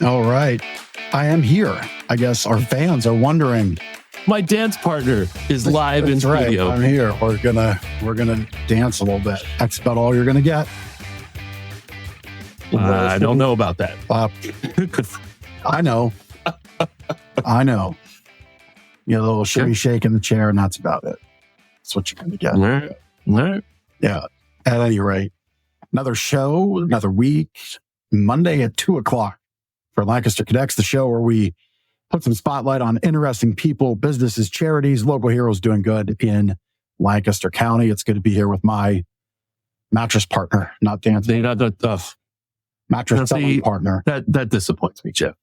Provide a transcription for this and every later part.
All right. I am here. I guess our fans are wondering. My dance partner is live in studio. I'm here. We're gonna dance a little bit. That's about all you're gonna get. I don't know about that. I know. I know. You know, a little shimmy shake in the chair, and that's about it. That's what you're gonna get. All right. Yeah. At any rate, another show, another week. Monday at 2:00 for Lancaster Connects, the show where we put some spotlight on interesting people, businesses, charities, local heroes doing good in Lancaster County. It's good to be here with my mattress partner, not dancing. Mattress selling partner. That disappoints me, Jeff.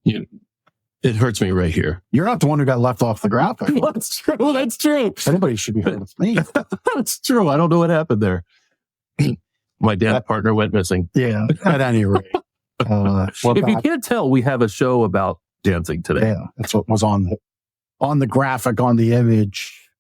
It hurts me right here. You're not the one who got left off the graphic. That's true. That's true. Anybody should be heard with me. That's true. I don't know what happened there. My dance partner went missing. Yeah, at any rate. If you can't tell, we have a show about dancing today. Yeah, that's what was on the graphic, on the image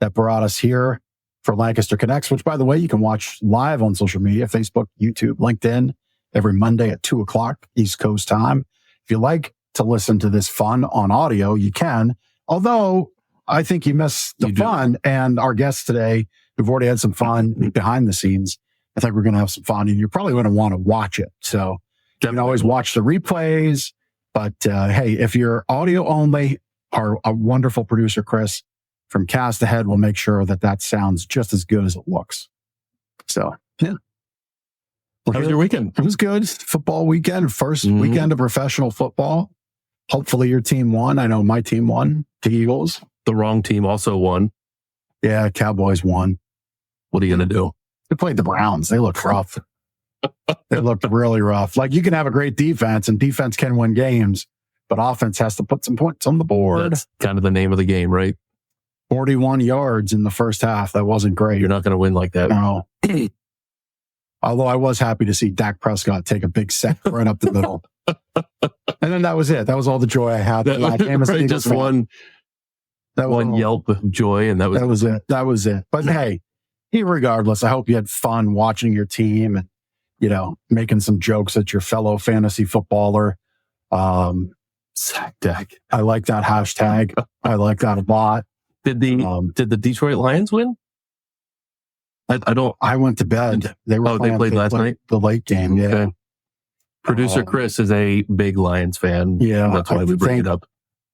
that brought us here for Lancaster Connects, which, by the way, you can watch live on social media, Facebook, YouTube, LinkedIn, every Monday at 2:00 East Coast time. If you like to listen to this fun on audio, you can. Although I think you missed the fun, and our guests today, we've already had some fun behind the scenes. I think we're going to have some fun, and you're probably going to want to watch it. So you can always watch the replays. But hey, if you're audio only, our wonderful producer, Chris, from Cast Ahead will make sure that sounds just as good as it looks. So, yeah. How was your weekend? It was good. Football weekend, first weekend of professional football. Hopefully your team won. I know my team won, the Eagles. The wrong team also won. Yeah, Cowboys won. What are you going to do? They played the Browns. They looked rough. They looked really rough. Like, you can have a great defense, and defense can win games, but offense has to put some points on the board. That's kind of the name of the game, right? 41 yards in the first half. That wasn't great. You're not going to win like that. No. Although I was happy to see Dak Prescott take a big sack right up the middle. And then that was it. That was all the joy I had. Right, just one yelp of joy, and that was it. That was it. But hey, regardless, I hope you had fun watching your team and, making some jokes at your fellow fantasy footballer. Sack Dak. I like that hashtag. I like that a lot. Did the Detroit Lions win? I went to bed. They played last night? The late game. Yeah. Okay. Producer Chris is a big Lions fan. Yeah. That's why we bring it up.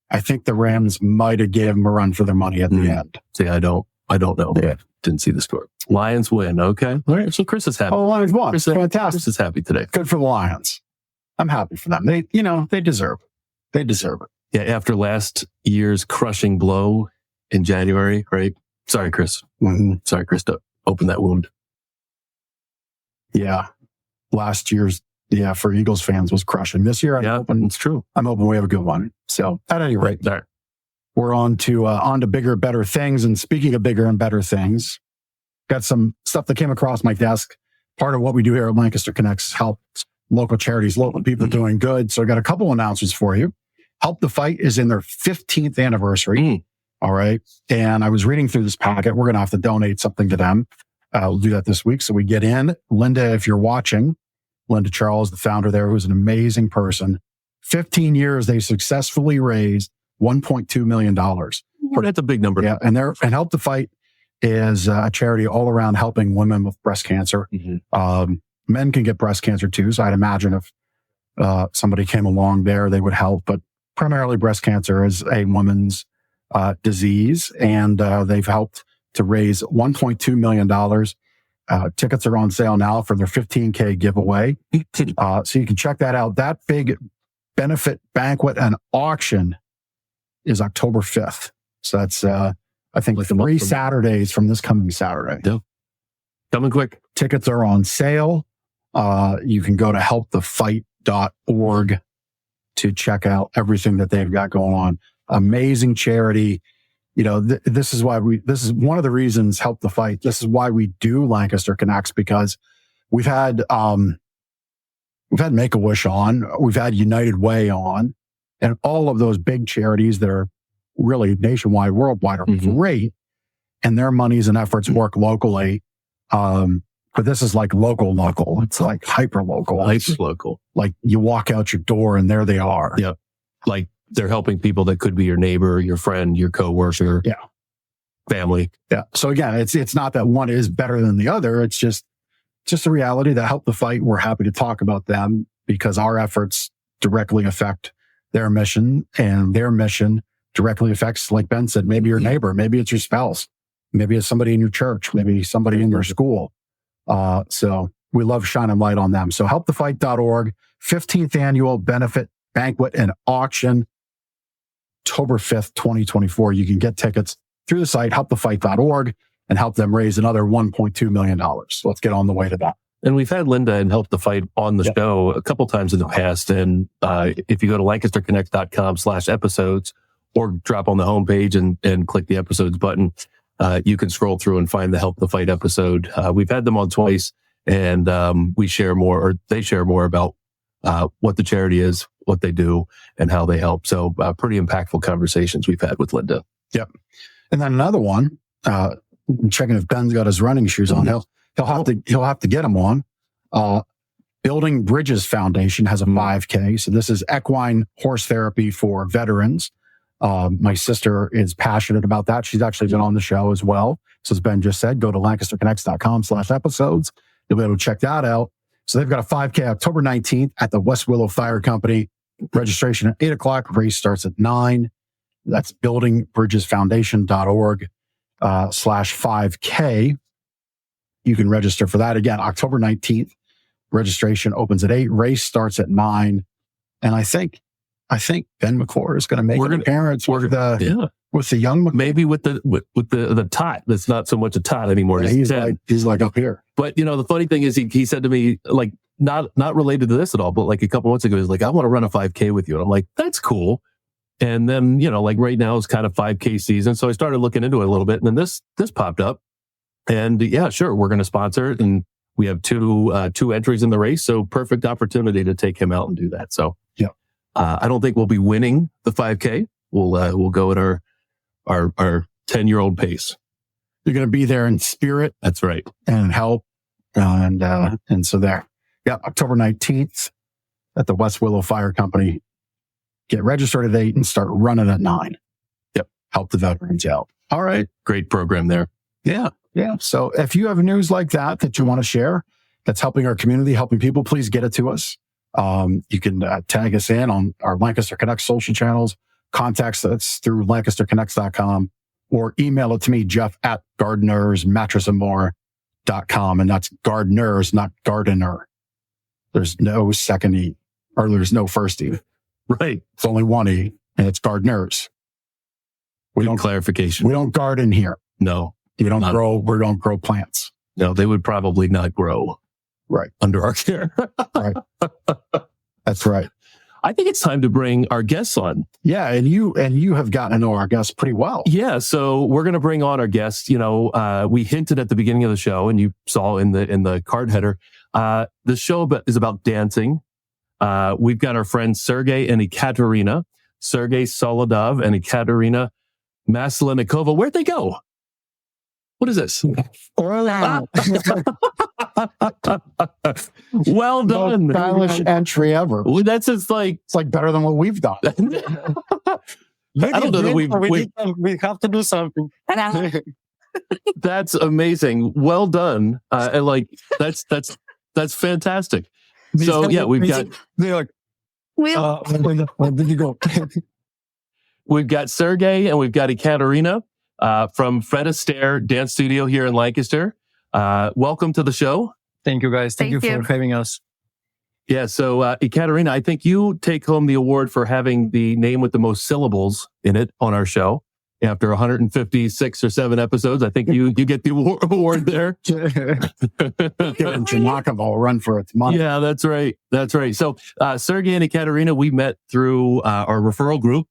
I think the Rams might have gave them a run for their money at the end. See, I don't know. Yeah. Didn't see the score. Lions win. Okay. All right. So Chris is happy. Oh, Lions won. Fantastic. Chris is happy today. Good for the Lions. I'm happy for them. They deserve it. They deserve it. Yeah. After last year's crushing blow in January, right? Sorry, Chris. Mm-hmm. Sorry, Chris, to open that wound. Yeah. Last year's, for Eagles fans was crushing. This year, it's true. I'm hoping we have a good one. So at any rate, we're on to bigger, better things. And speaking of bigger and better things, got some stuff that came across my desk. Part of what we do here at Lancaster Connects helps local charities, local people doing good. So I got a couple announcements for you. Help the Fight is in their 15th anniversary. All right. And I was reading through this packet. We're going to have to donate something to them. We'll do that this week. So we get in. Linda, if you're watching, Linda Charles, the founder there, who's an amazing person. 15 years, they successfully raised $1.2 million. That's a big number. Yeah. And Help the Fight is a charity all around helping women with breast cancer. Mm-hmm. Men can get breast cancer too. So I'd imagine if somebody came along there, they would help. But primarily breast cancer is a woman's disease. And they've helped to raise $1.2 million. Tickets are on sale now for their 15K giveaway. So you can check that out. That big benefit banquet and auction is October 5th. So that's, I think, 3 Saturdays from this coming Saturday. Yeah. Coming quick. Tickets are on sale. You can go to helpthefight.org to check out everything that they've got going on. Amazing charity. This is one of the reasons Help the Fight. This is why we do Lancaster Connects, because we've had Make-A-Wish on, we've had United Way on, and all of those big charities that are really nationwide, worldwide are great, and their monies and efforts work locally. But this is like local. It's like hyper local. Hyper local. Like you walk out your door and there they are. Yeah. Like they're helping people that could be your neighbor, your friend, your coworker, family. Yeah. So again, it's not that one is better than the other. It's just a reality that Help the Fight. We're happy to talk about them because our efforts directly affect their mission, and their mission directly affects, like Ben said, maybe your neighbor, maybe it's your spouse, maybe it's somebody in your church, maybe somebody in your school. So we love shining light on them. So helpthefight.org, 15th annual benefit banquet and auction, October 5th, 2024. You can get tickets through the site, helpthefight.org, and help them raise another $1.2 million. So let's get on the way to that. And we've had Linda and Help the Fight on the show a couple times in the past. And if you go to LancasterConnects.com/episodes or drop on the homepage and click the episodes button, you can scroll through and find the Help the Fight episode. We've had them on twice, and we share more, or they share more about what the charity is, what they do, and how they help. So pretty impactful conversations we've had with Linda. Yep. And then another one, checking if Ben's got his running shoes on. He'll have to get them on. Building Bridges Foundation has a 5K. So this is equine horse therapy for veterans. My sister is passionate about that. She's actually been on the show as well. So as Ben just said, go to LancasterConnects.com/episodes. You'll be able to check that out. So they've got a 5K October 19th at the West Willow Fire Company. Registration at 8:00. Race starts at 9. That's buildingbridgesfoundation.org /5K. You can register for that again, October 19th. Registration opens at 8. Race starts at 9. And I think Ben McClure is going to make an appearance with the young McClure. Maybe with the tot. That's not so much a tot anymore. Yeah, he's like up here. But the funny thing is he said to me, like, not related to this at all, but like a couple months ago, he's like, I want to run a 5K with you. And I'm like, that's cool. And then, like right now is kind of 5K season. So I started looking into it a little bit, and then this popped up. And yeah, sure, we're going to sponsor it. And we have two entries in the race. So perfect opportunity to take him out and do that. So yeah, I don't think we'll be winning the 5K. We'll go at our 10-year-old pace. You're going to be there in spirit. That's right. And help. And so there. Yeah, October 19th at the West Willow Fire Company. Get registered at 8 and start running at 9. Yep. Help the veterans out. All right. Great program there. Yeah. Yeah. So if you have news like that you want to share, that's helping our community, helping people, please get it to us. You can tag us in on our Lancaster Connect social channels, contact us through LancasterConnects.com, or email it to me, Jeff@gardenersmattressandmore.com. And that's gardeners, not gardener. There's no second E, or there's no first E. Right. It's only one E, and it's gardeners. Clarification. We don't garden here. No. We don't grow plants. No, they would probably not grow. Right. Under our care. Right. That's right. I think it's time to bring our guests on. Yeah. And you have gotten to know our guests pretty well. Yeah. So we're going to bring on our guests. We hinted at the beginning of the show, and you saw in the card header, the show is about dancing. We've got our friends Sergei and Ekaterina, Sergei Solodov and Ekaterina Maslennikova. Where'd they go? What is this? Hola. Well done. Most stylish entry ever. That's just like, it's like better than what we've done. I don't know that we have to do something. That's amazing. Well done. And like, that's fantastic. So yeah, we've got, where did you go? We've got Sergei and we've got Ekaterina from Fred Astaire Dance Studio here in Lancaster. Welcome to the show. Thank you, guys. Thank you for having us. Yeah. So Ekaterina, I think you take home the award for having the name with the most syllables in it on our show. After 156 or 7 episodes, I think you get the award there. Giving Janakova a run for its money. Yeah, that's right. That's right. So Sergei and Ekaterina, we met through our referral group.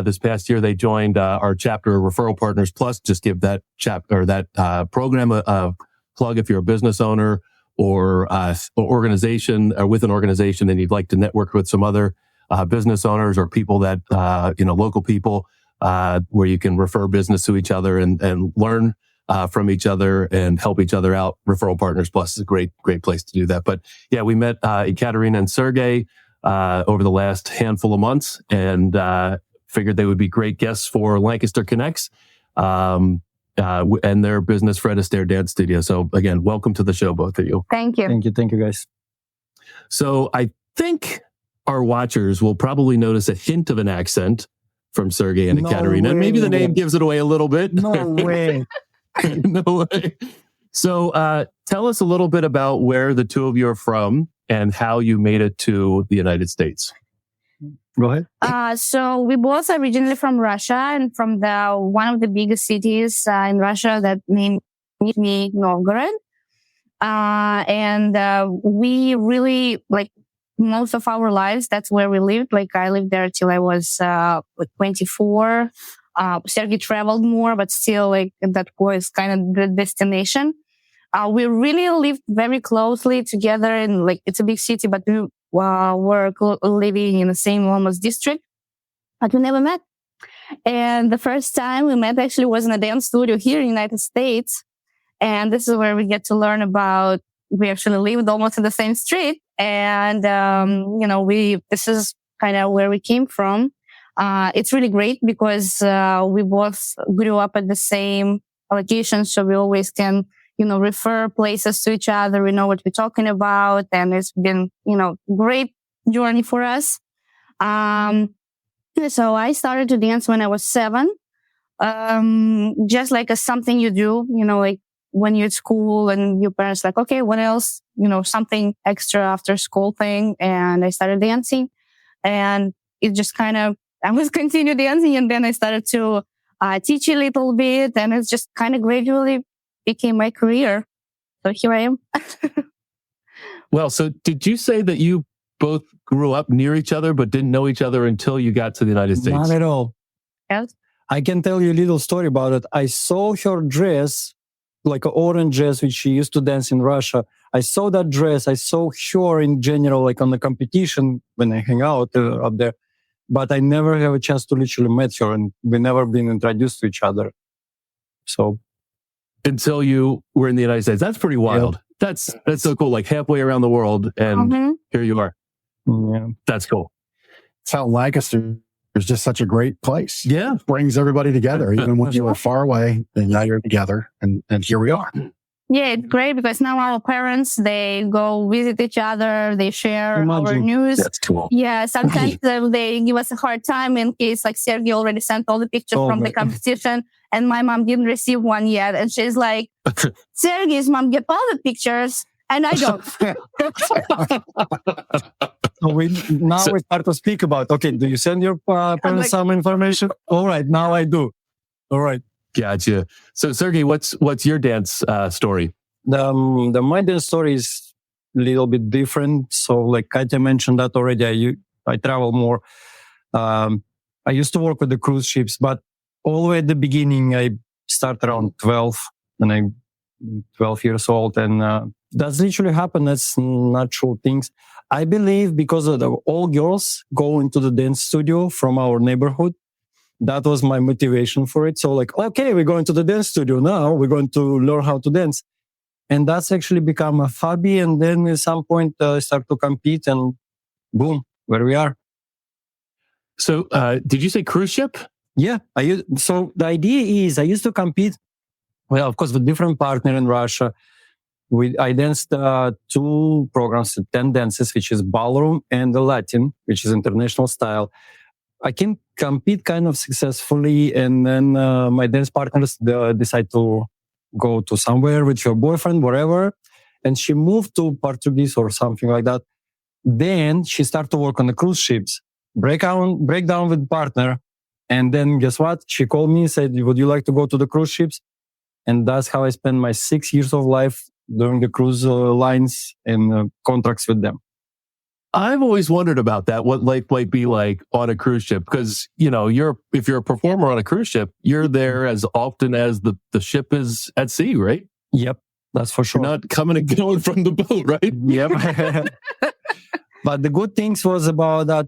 This past year, they joined our chapter of Referral Partners Plus. Just give that program a plug if you're a business owner or organization, or with an organization, and you'd like to network with some other business owners or people that local people. Where you can refer business to each other and learn from each other and help each other out. Referral Partners Plus is a great place to do that. But yeah, we met Ekaterina and Sergei over the last handful of months, and figured they would be great guests for Lancaster Connects and their business, Fred Astaire Dance Studio. So again, welcome to the show, both of you. Thank you. Thank you, guys. So I think our watchers will probably notice a hint of an accent from Sergei and Ekaterina. And maybe the name gives it away a little bit. No way. No way. So tell us a little bit about where the two of you are from and how you made it to the United States. Go ahead. So we both are originally from Russia, and from one of the biggest cities in Russia that named Nizhny Novgorod. We really, like, most of our lives, that's where we lived. Like, I lived there till I was 24. Sergei traveled more, but still, like, that was kind of the destination. We really lived very closely together, and, like, it's a big city, but we were living in the same almost district, but we never met. And the first time we met actually was in a dance studio here in the United States. And this is where we get to learn about, we actually lived almost in the same street. And, this is kind of where we came from. It's really great because, we both grew up at the same location. So we always can, refer places to each other. We know what we're talking about. And it's been, great journey for us. So I started to dance when I was 7. Just like something you do, like when you're at school and your parents like, okay, what else? Something extra after school thing. And I started dancing, and it just I was continue dancing, and then I started to teach a little bit, and it's just kind of gradually became my career. So here I am. Well, so did you say that you both grew up near each other, but didn't know each other until you got to the United States? Not at all. Yes. I can tell you a little story about it. I saw her dress, like an orange dress, which she used to dance in Russia. I saw that dress. I saw her in general, like on the competition when I hang out up there. But I never have a chance to literally meet her, and we never been introduced to each other. So until you were in the United States, that's pretty wild. Yep. That's so cool. Like halfway around the world, and here you are. Yeah, that's cool. It's how Lancaster is just such a great place. Yeah, brings everybody together. Even when you were far away, and now you're together, and here we are. Yeah, it's great because now our parents, they go visit each other, they share our news. That's cool. Yeah, sometimes they give us a hard time in case like Sergei already sent all the pictures from the competition and my mom didn't receive one yet. And she's like, Sergei's mom get all the pictures and I don't. So we start to speak about, okay, do you send your parents some information? All right, now I do. All right. Gotcha. So, Sergei, what's your dance story? My dance story is a little bit different. So, like Katya mentioned that already, I travel more. I used to work with the cruise ships, but all the way at the beginning, I started around 12, and I'm 12 years old, and that's literally happened. That's natural things. I believe because of all girls go into the dance studio from our neighborhood. That was my motivation for it. So like, okay, we're going to the dance studio now. We're going to learn how to dance. And that's actually become a hobby. And then at some point, start to compete and boom, where we are. So, did you say cruise ship? Yeah. So the idea is I used to compete, well, of course, with different partner in Russia. I danced 2 programs, 10 dances, which is Ballroom and Latin, which is international style. I can compete kind of successfully, and then my dance partners decide to go to somewhere with your boyfriend, wherever, and she moved to Portuguese or something like that. Then she started to work on the cruise ships, breakdown with partner, and then guess what? She called me and said, "Would you like to go to the cruise ships?" And that's how I spent my 6 years of life doing the cruise lines and contracts with them. I've always wondered about that, what life might be like on a cruise ship. Because, if you're a performer on a cruise ship, you're there as often as the ship is at sea, right? Yep, that's for sure. You're not coming and going from the boat, right? Yep. But the good things was about that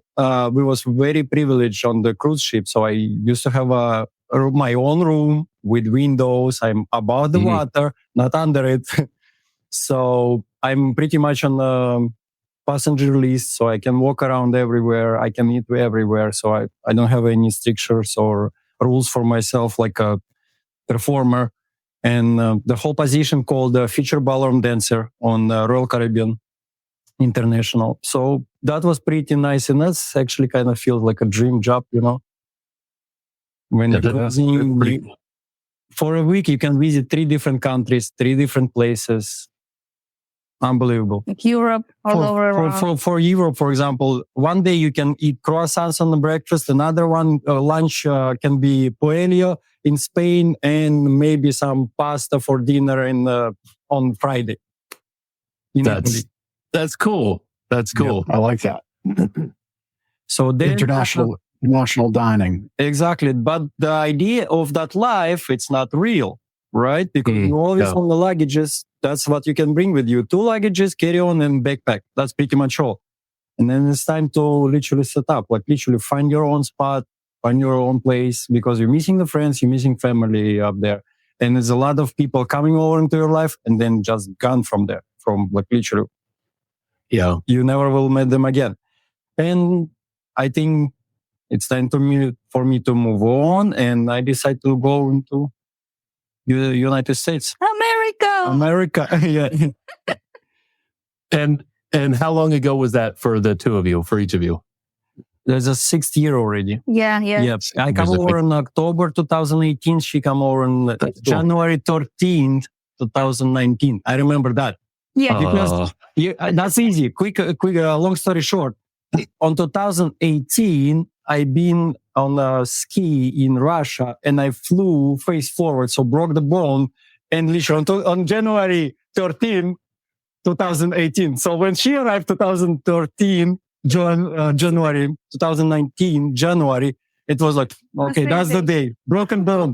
we was very privileged on the cruise ship. So I used to have my own room with windows. I'm above the water, not under it. So I'm pretty much on the passenger list, so I can walk around everywhere. I can eat everywhere. So I don't have any strictures or rules for myself like a performer. And the whole position called feature ballroom dancer on Royal Caribbean International. So that was pretty nice. And that's actually kind of feels like a dream job, you know. When for a week, you can visit 3 different countries, 3 different places. Unbelievable. Like Europe, all over around. For Europe, for example, one day you can eat croissants on the breakfast. Another one, lunch can be paella in Spain, and maybe some pasta for dinner on Friday. That's cool. That's cool. Yeah, I like that. So then, international dining. Exactly. But the idea of that life, it's not real, right? Because you always on the luggages. That's what you can bring with you. 2 luggages, carry-on, and backpack. That's pretty much all. And then it's time to literally set up, like literally find your own spot, find your own place, because you're missing the friends, you're missing family up there. And there's a lot of people coming over into your life and then just gone from there, from like literally. Yeah. You never will meet them again. And I think it's time for me to move on. And I decided to go into the United States. America. Yeah. And how long ago was that for the 2 of you, for each of you? There's a 6th year already. Yeah. Yep. I come over in October 2018. She come over on January 13th, 2019. I remember that. Yeah. Because that's easy. Quick, long story short. On 2018, I've been on a ski in Russia and I flew face forward. So broke the bone. And literally on January 13, 2018. So when she arrived 2013, January 2019, January, it was like, okay, that's the day. Broken bone.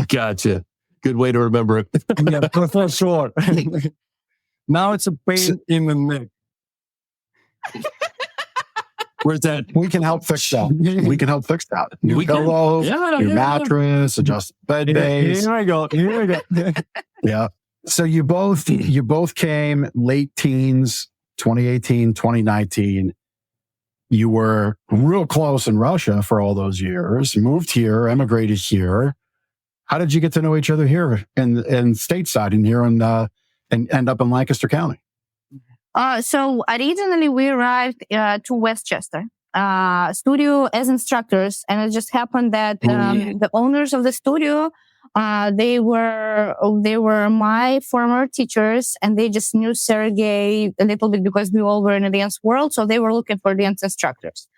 Gotcha. Good way to remember it. Yeah, for sure. Now it's a pain in the neck. Where's that? We can help fix that. We can help fix that. New pillow, new mattress, adjust bed base. Here we go. Yeah. So you both came late teens, 2018, 2019. You were real close in Russia for all those years, moved here, emigrated here. How did you get to know each other here in stateside and here and end up in Lancaster County? So originally we arrived to Westchester studio as instructors, and it just happened that the owners of the studio they were my former teachers, and they just knew Sergei a little bit because we all were in the dance world, so they were looking for dance instructors.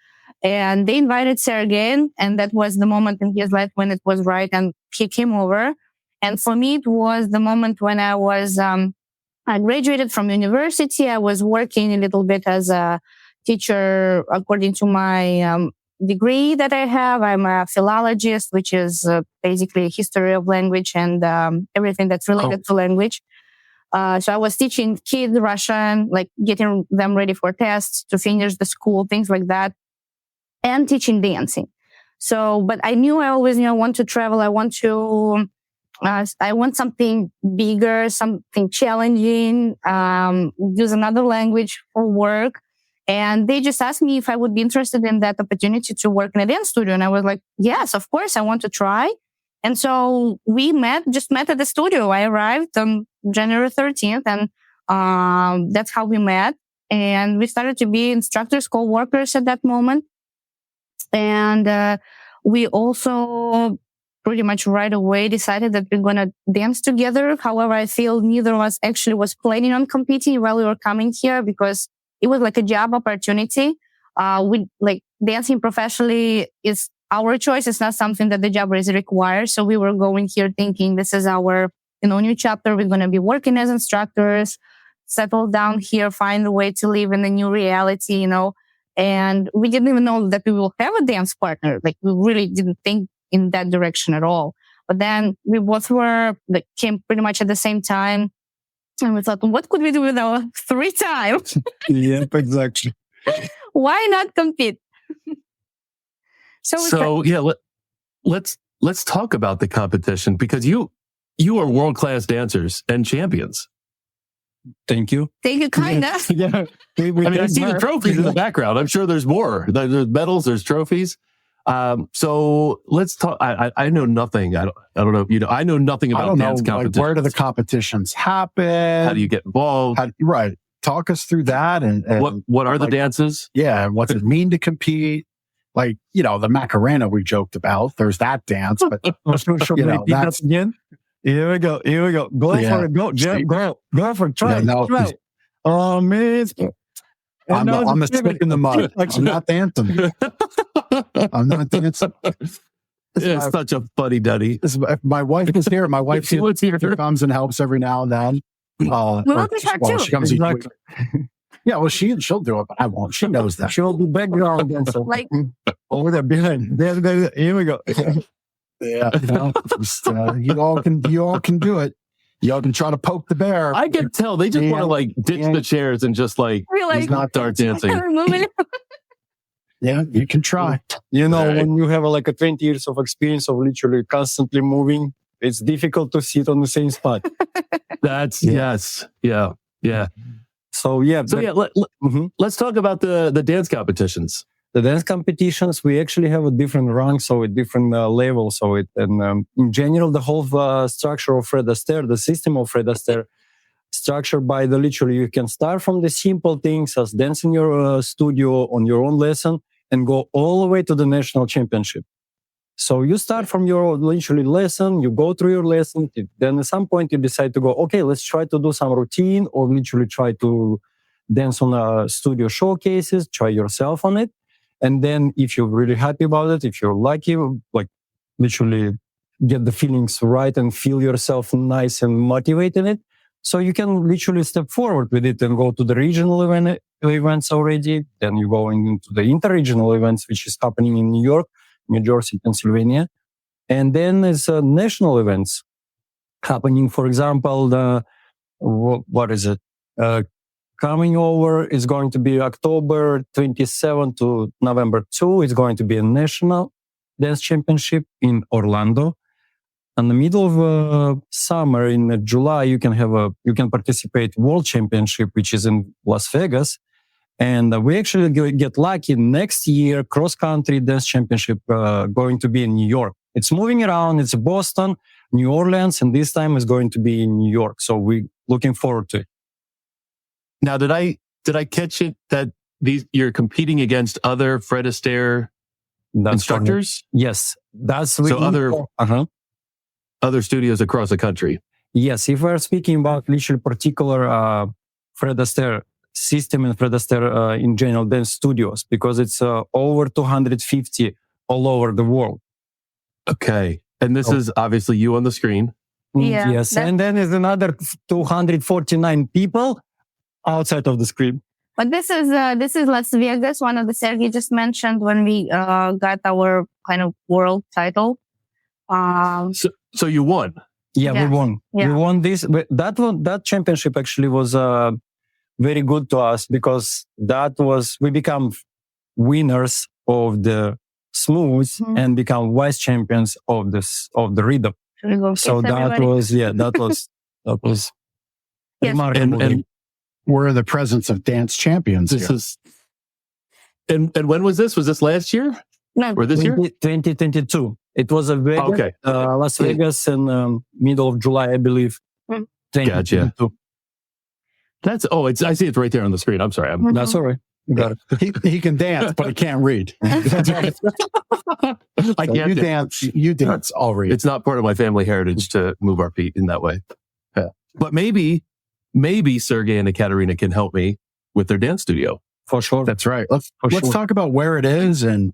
And they invited Sergei, and that was the moment in his life when it was right, and he came over. And for me, it was the moment when I graduated from university. I was working a little bit as a teacher according to my degree that I have. I'm a philologist, which is basically history of language and everything that's related to language. So I was teaching kids Russian, like getting them ready for tests, to finish the school, things like that, and teaching dancing. So, but I knew I always I want to travel. I want something bigger, something challenging, use another language for work. And they just asked me if I would be interested in that opportunity to work in a dance studio. And I was like, yes, of course, I want to try. And so we met at the studio. I arrived on January 13th, and that's how we met. And we started to be instructors, co-workers at that moment. And we also pretty much right away decided that we're going to dance together. However, I feel neither of us actually was planning on competing while we were coming here, because it was like a job opportunity. We like dancing professionally is our choice. It's not something that the job is required. So we were going here thinking this is our, new chapter. We're going to be working as instructors, settle down here, find a way to live in the new reality, and we didn't even know that we will have a dance partner. Like we really didn't think in that direction at all. But then we both came pretty much at the same time. And we thought, what could we do with our free time? Yep, exactly. Why not compete? So yeah, let's let's talk about the competition, because you are world-class dancers and champions. Thank you. Thank you, kind of. Yeah. I mean, I see the trophies in the background. I'm sure there's more. There's medals, there's trophies. So let's talk. I know nothing. I don't know if you know. I know nothing about dance competitions. Where do the competitions happen? How do you get involved? Right. Talk us through that. And what are the dances? Yeah. And what's it mean to compete? Like, the Macarena we joked about. There's that dance, but Should we repeat that again? Here we go. Go for it. Go, Jim. Go for it. Try. Try. I'm a stick in the mud. I'm not dancing. I'm not dancing. It's such a funny duddy. My wife is here. My wife here comes and helps every now and then. We will be her too. She comes exactly. Yeah, well, she'll do it, but I won't. She knows that. She'll be background dancer. Like over there behind. There, here we go. Yeah, you all can do it. Y'all can try to poke the bear. I can tell they just want to ditch the chairs and just he's not start dancing. Yeah, you can try. When you have a 20 years of experience of literally constantly moving, it's difficult to sit on the same spot. That's yes, yeah. So let's talk about the dance competitions. The dance competitions, we actually have a different rank, so a different level. So in general, the whole structure of Fred Astaire, the system of Fred Astaire, structured by literally, you can start from the simple things as dancing your studio on your own lesson and go all the way to the national championship. So you start from your literally lesson, you go through your lesson, then at some point you decide to go, okay, let's try to do some routine or literally try to dance on studio showcases, try yourself on it. And then if you're really happy about it, if you're lucky, literally get the feelings right and feel yourself nice and motivated in it. So you can literally step forward with it and go to the regional events already. Then you go into the interregional events, which is happening in New York, New Jersey, Pennsylvania. And then there's national events happening. For example, what is it? Coming over is going to be October 27 to November 2. It's going to be a national dance championship in Orlando. In the middle of summer, in July, you can participate World Championship, which is in Las Vegas. And we actually get lucky next year, cross-country dance championship going to be in New York. It's moving around. It's Boston, New Orleans, and this time it's going to be in New York. So we're looking forward to it. Now, did I catch it that you're competing against other Fred Astaire instructors? Yes, that's so other studios across the country. Yes, if we're speaking about literally particular Fred Astaire system and Fred Astaire in general dance studios, because it's over 250 all over the world. Okay, and this is obviously you on the screen. Yeah, yes, and then there's another 249 people outside of the screen. But this is Las Vegas, one of the Sergei just mentioned when we got our kind of world title. So you won. Yeah, we won. Yeah. We won this. That championship actually was very good to us because we become winners of the smooth and become vice champions of the rhythm. So that was remarkable. And we're in the presence of dance champions. And when was this? Was this last year? No, or this year? 2022. It was a Vegas, Las Vegas in middle of July, I believe. Gotcha. I see it's right there on the screen. I'm sorry. That's all right. You got it. He can dance, but he can't read. You dance, I'll read. It's not part of my family heritage to move our feet in that way. Yeah. But maybe Sergei and Ekaterina can help me with their dance studio. For sure. That's right. Let's talk about where it is and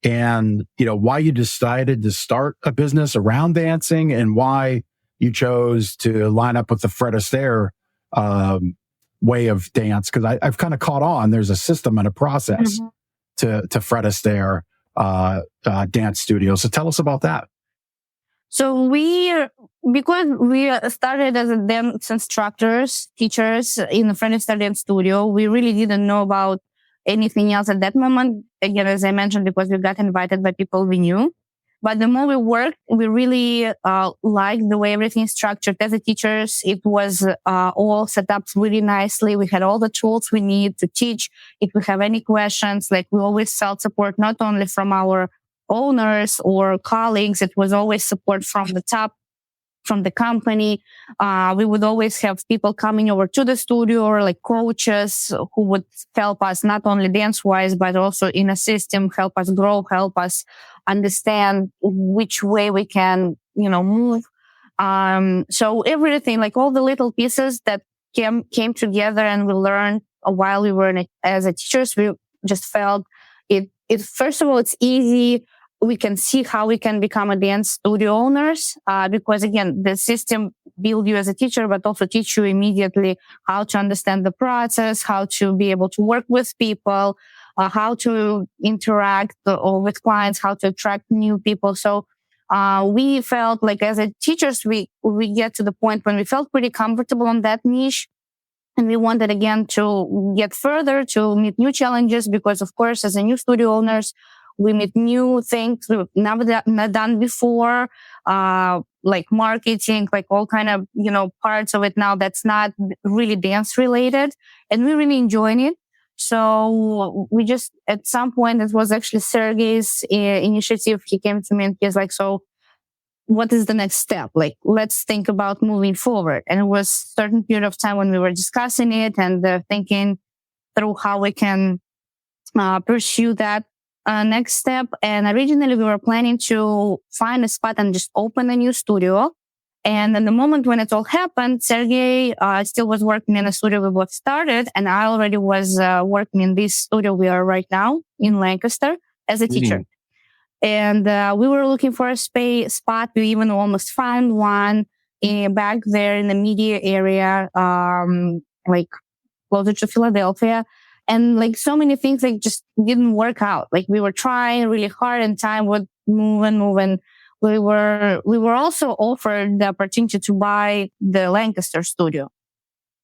why you decided to start a business around dancing and why you chose to line up with the Fred Astaire way of dance. Because I've kind of caught on. There's a system and a process to Fred Astaire dance studio. So tell us about that. So because we started as a dance instructors, teachers in the Fred Astaire Dance Studio, we really didn't know about anything else at that moment. Again, as I mentioned, because we got invited by people we knew. But the more we worked, we really liked the way everything is structured. As a teachers, it was all set up really nicely. We had all the tools we need to teach. If we have any questions, like we always felt support not only from our owners or colleagues, it was always support from the top, from the company. We would always have people coming over to the studio, or like coaches who would help us not only dance wise, but also in a system, help us grow, help us understand which way we can, move. So everything, like all the little pieces that came together and we learned while we were as a teachers, we just felt it, first of all, it's easy. We can see how we can become a dance studio owners, because again, the system build you as a teacher, but also teach you immediately how to understand the process, how to be able to work with people, how to interact with clients, how to attract new people. So, we felt like as a teachers, we get to the point when we felt pretty comfortable on that niche. And we wanted again to get further, to meet new challenges, because of course, as a new studio owners, we meet new things we've never done before, like marketing, like all kind of, parts of it now that's not really dance related. And we really enjoying it. So we just, at some point, it was actually Sergei's initiative. He came to me and he's like, so what is the next step? Like, let's think about moving forward. And it was a certain period of time when we were discussing it and thinking through how we can pursue that next step. And originally we were planning to find a spot and just open a new studio. And in the moment when it all happened, Sergei still was working in a studio we both started, and I already was working in this studio we are right now in Lancaster as a teacher. And we were looking for a spot. We even almost found one back there in the media area, like closer to Philadelphia. And like so many things like just didn't work out. Like we were trying really hard and time would move and we were also offered the opportunity to buy the Lancaster studio.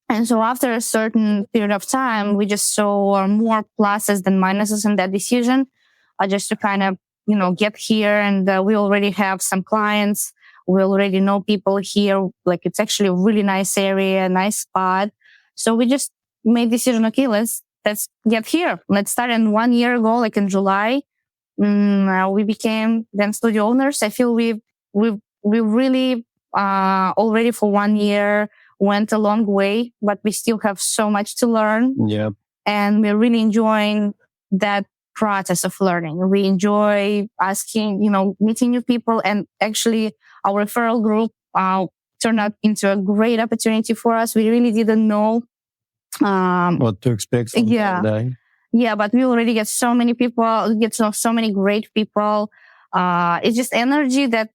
And so after a certain period of time, we just saw more pluses than minuses in that decision, just to kind of, get here. And we already have some clients. We already know people here. Like it's actually a really nice area, nice spot. So we just made decision, okay, let's get here. Let's start. And 1 year ago, like in July, we became dance studio owners. I feel we really, already for 1 year went a long way, but we still have so much to learn. Yeah. And we're really enjoying that process of learning. We enjoy asking, meeting new people, and actually our referral group, turned out into a great opportunity for us. We really didn't know, what to expect. Yeah, but we already get so many people, get to know so many great people. It's just energy that,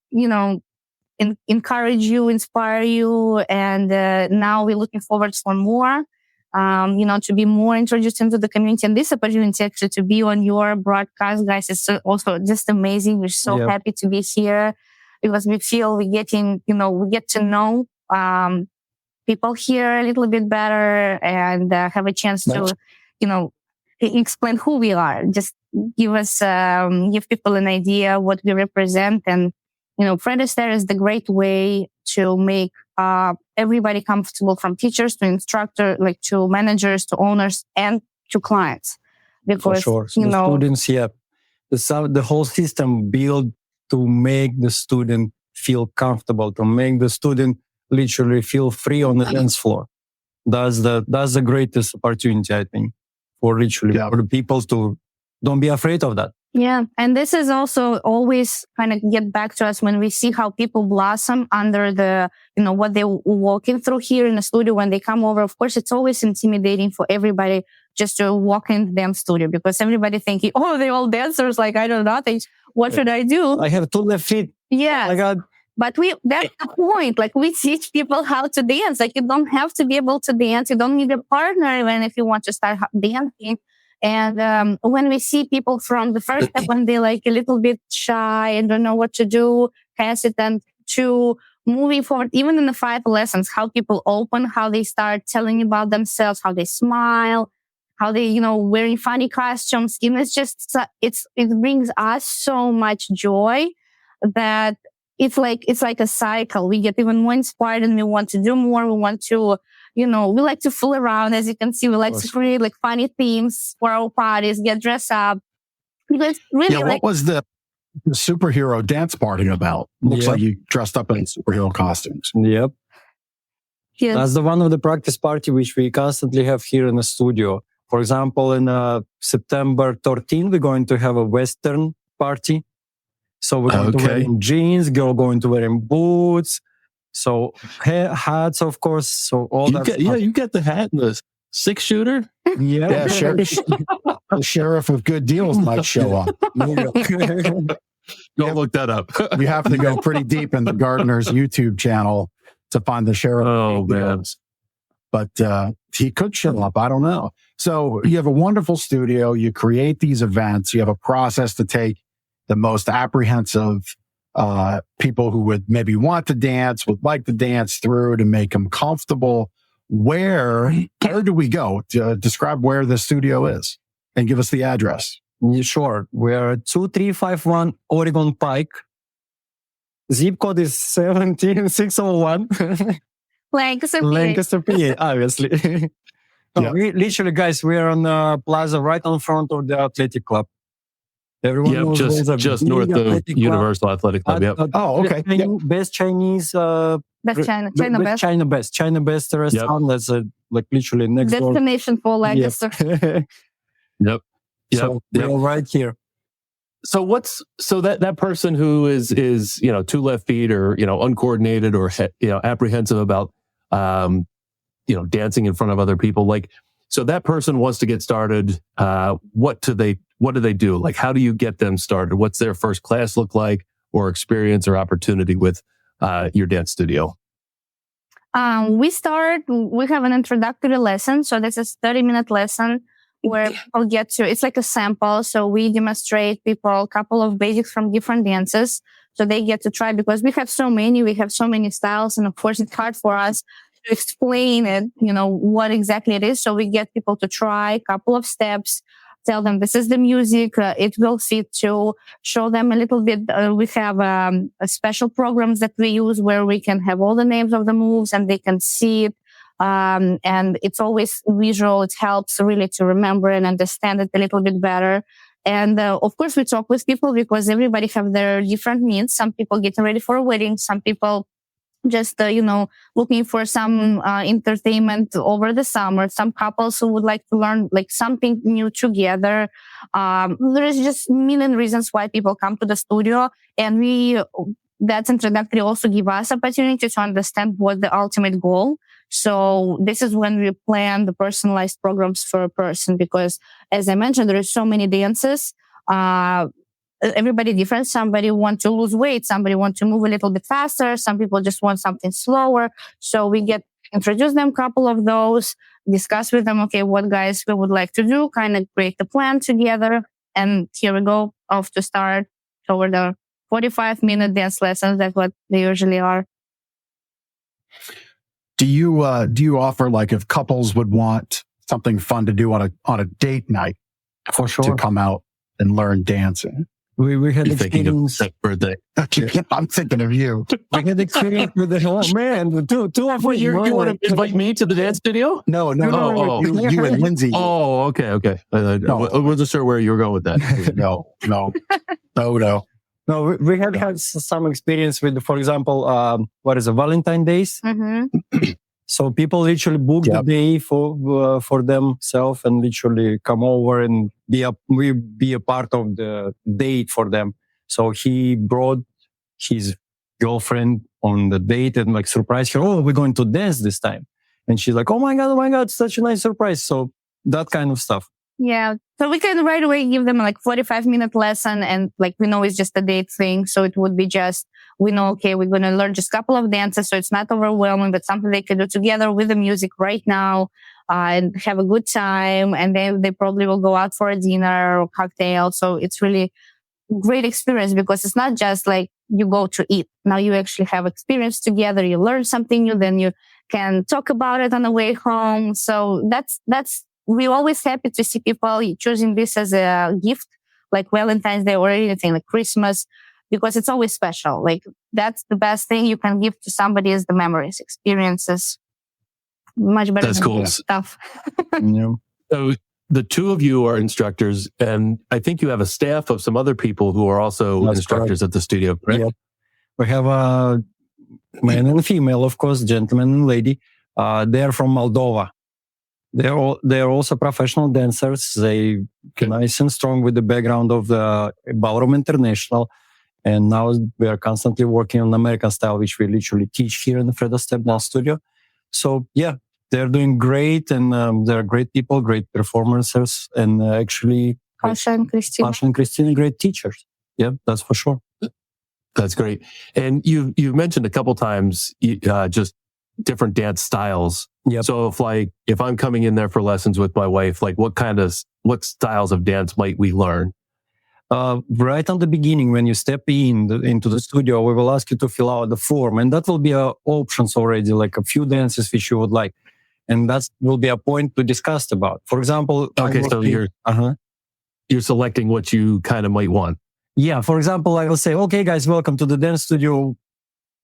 encourage you, inspire you. And now we're looking forward for more, to be more introduced into the community. And this opportunity actually to be on your broadcast, guys, is also just amazing. We're so happy to be here because we feel we get to know people here a little bit better and have a chance to, explain who we are. Just give people an idea what we represent. And, Fred Astaire is the great way to make everybody comfortable, from teachers to instructor, like to managers, to owners, and to clients. Because, for sure. So the students, the whole system built to make the student feel comfortable, to make the student literally feel free on the dance floor. That's the greatest opportunity, I think, for the people to don't be afraid of that. Yeah. And this is also always kind of get back to us when we see how people blossom under the, what they're walking through here in the studio when they come over. Of course, it's always intimidating for everybody just to walk in the dance studio because everybody thinking, oh, they're all dancers. Like, I don't know. What should I do? I have 2 left feet. Yeah. Oh my God. But that's the point. Like we teach people how to dance. Like you don't have to be able to dance. You don't need a partner even if you want to start dancing. And when we see people from the first step when they're like a little bit shy and don't know what to do, hesitant, to moving forward, even in the 5 lessons, how people open, how they start telling about themselves, how they smile, how they, wearing funny costumes. It's just, it brings us so much joy that it's like a cycle. We get even more inspired and we want to do more. We want to, we like to fool around. As you can see, we like to create like funny themes for our parties, get dressed up. Because really, what was the superhero dance party about? Looks like you dressed up in superhero costumes. Yep. Yes. That's the one of the practice party which we constantly have here in the studio. For example, in September 13, we're going to have a Western party. So we're going to wear jeans, girl going to wear boots. So hats, of course. So all that. You get the hat and the 6-shooter. Yeah, sure. The sheriff of good deals might show up. Go look that up. You have to go pretty deep in the Gardener's YouTube channel to find the sheriff. Oh, man. But he could show up. I don't know. So you have a wonderful studio. You create these events. You have a process to take the most apprehensive people who would maybe want to dance, would like to dance through to make them comfortable. Where do we go? Describe where the studio is and give us the address. Sure. We're 2351 Oregon Pike. Zip code is 17601. Lancaster, PA, obviously. We literally, guys, we're on the plaza right in front of the athletic club. Everyone knows just north of Universal Athletic Club. Yep. Okay. Best Chinese. Best China best. China best restaurant. That's like literally next door. Destination for Lancaster. Yep. So we're right here. So that person who is 2 left feet or uncoordinated or apprehensive about dancing in front of other people, like, so that person wants to get started. What do they do? Like, how do you get them started? What's their first class look like, or experience or opportunity with your dance studio? We have an introductory lesson. So this is 30-minute lesson where people get to, it's like a sample. So we demonstrate people a couple of basics from different dances. So they get to try, because we have so many styles. And of course, it's hard for us to explain it, what exactly it is. So we get people to try a couple of steps, tell them this is the music, it will fit, to show them a little bit. We have special programs that we use where we can have all the names of the moves and they can see it. And it's always visual. It helps really to remember and understand it a little bit better. And of course, we talk with people because everybody have their different needs. Some people getting ready for a wedding. Some people just, looking for some entertainment over the summer. Some couples who would like to learn like something new together. There is just a million reasons why people come to the studio, and that's introductory also give us opportunity to understand what the ultimate goal. So this is when we plan the personalized programs for a person, because as I mentioned, there are so many dances. Everybody different. Somebody want to lose weight. Somebody want to move a little bit faster. Some people just want something slower. So we introduce them a couple of those, discuss with them, okay, what guys we would like to do, kind of create the plan together. And here we go, off to start toward the 45-minute dance lessons. That's what they usually are. Do you offer, like, if couples would want something fun to do on a date night, for sure, to come out and learn dancing? We had experience. Birthday. I'm thinking of you. We had experience with the two of us. You want to invite me to the dance studio? No. You and Lindsay. Oh, okay. I wasn't sure where you were going with that. No. No, we had some experience with, for example, Valentine's Days. Mm-hmm. So people literally book the day for themselves and literally come over and be a part of the date for them. So he brought his girlfriend on the date and like surprised her. Oh, we're going to dance this time. And she's like, oh my God, such a nice surprise. So that kind of stuff. Yeah. So we can right away give them like 45-minute lesson, and like we know it's just a date thing. So it would be just, we know, okay, we're going to learn just a couple of dances. So it's not overwhelming, but something they can do together with the music right now, and have a good time. And then they probably will go out for a dinner or cocktail. So it's really great experience, because it's not just like you go to eat. Now you actually have experience together. You learn something new, then you can talk about it on the way home. So we're always happy to see people choosing this as a gift, like Valentine's Day or anything like Christmas. because it's always special. Like that's the best thing you can give to somebody is the memories, experiences. Much better That's than cool. stuff. Yeah. So the two of you are instructors, and I think you have a staff of some other people who are also That's instructors at the studio, correct? Yep. We have a man and female, of course, gentleman and lady. They're from Moldova. They're also professional dancers. They nice and strong with the background of the Ballroom International. And now we are constantly working on American style, which we literally teach here in the Fred Astaire Dance Studio. So yeah, they're doing great, and they're great people, great performers, and actually Pasha and Christina, great teachers. Yeah, that's for sure. That's great. And you've mentioned a couple times just different dance styles. Yep. So if I'm coming in there for lessons with my wife, like what styles of dance might we learn? Right on the beginning, when you step into the studio, we will ask you to fill out the form, and that will be options already, like a few dances which you would like, and that will be a point to discuss about. For example, so you're selecting what you kind of might want. Yeah. For example, I will say, okay, guys, welcome to the dance studio,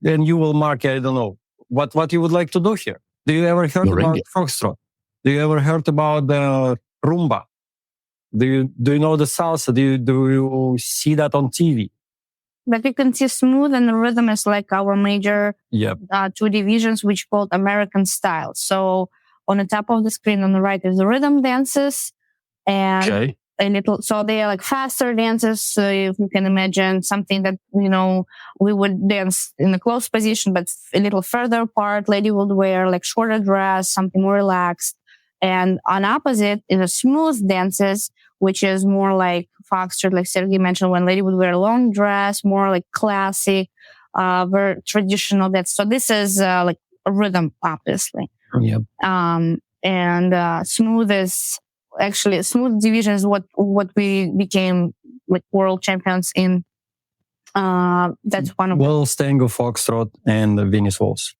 and you will mark, I don't know, what you would like to do here. Do you ever heard about foxtrot? Do you ever heard about the rumba? Do you know the salsa? Do you see that on TV? But you can see smooth and the rhythm is like our major two divisions, which called American style. So on the top of the screen on the right is the rhythm dances, and so they are like faster dances. So if you can imagine something that we would dance in a close position, but a little further apart. Lady would wear like shorter dress, something more relaxed. And on opposite is a smooth dances, which is more like foxtrot, like Sergei mentioned, when lady would wear a long dress, more like classic, very traditional dance. So this is like a rhythm, obviously. Yep. And smooth division is what we became like world champions in. That's one of Waltz, tango, foxtrot, and the Venice waltz.